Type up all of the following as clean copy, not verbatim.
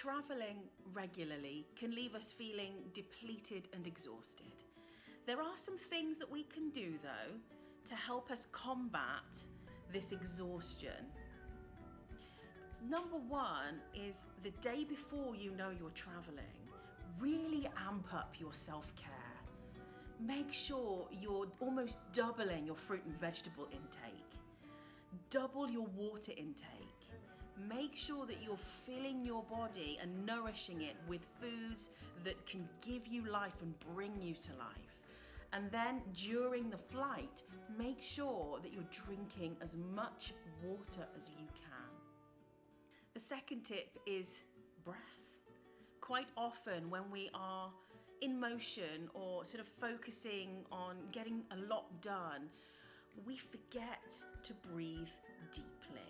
Traveling regularly can leave us feeling depleted and exhausted. There are some things that we can do though to help us combat this exhaustion. Number one is the day before you know you're traveling, really amp up your self-care. Make sure you're almost doubling your fruit and vegetable intake. Double your water intake. Make sure that you're filling your body and nourishing it with foods that can give you life and bring you to life. And then during the flight, make sure that you're drinking as much water as you can. The second tip is breath. Quite often when we are in motion or sort of focusing on getting a lot done, we forget to breathe deeply.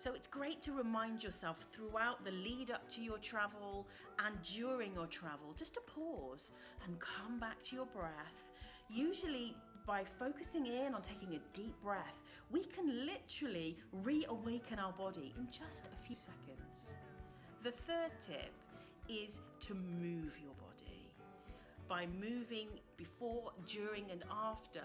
So it's great to remind yourself throughout the lead up to your travel and during your travel, just to pause and come back to your breath. Usually by focusing in on taking a deep breath, we can literally reawaken our body in just a few seconds. The third tip is to move your body. By moving before, during and after,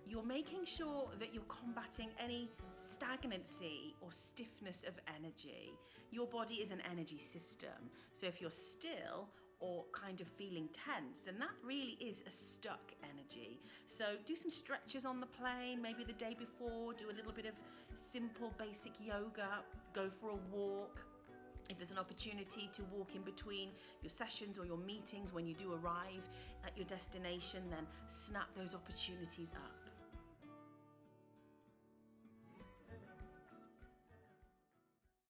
you're making sure that you're combating any stagnancy or stiffness of energy. Your body is an energy system. So if you're still or kind of feeling tense, then that really is a stuck energy. So do some stretches on the plane, maybe the day before, do a little bit of simple basic yoga, go for a walk. If there's an opportunity to walk in between your sessions or your meetings when you do arrive at your destination, then snap those opportunities up.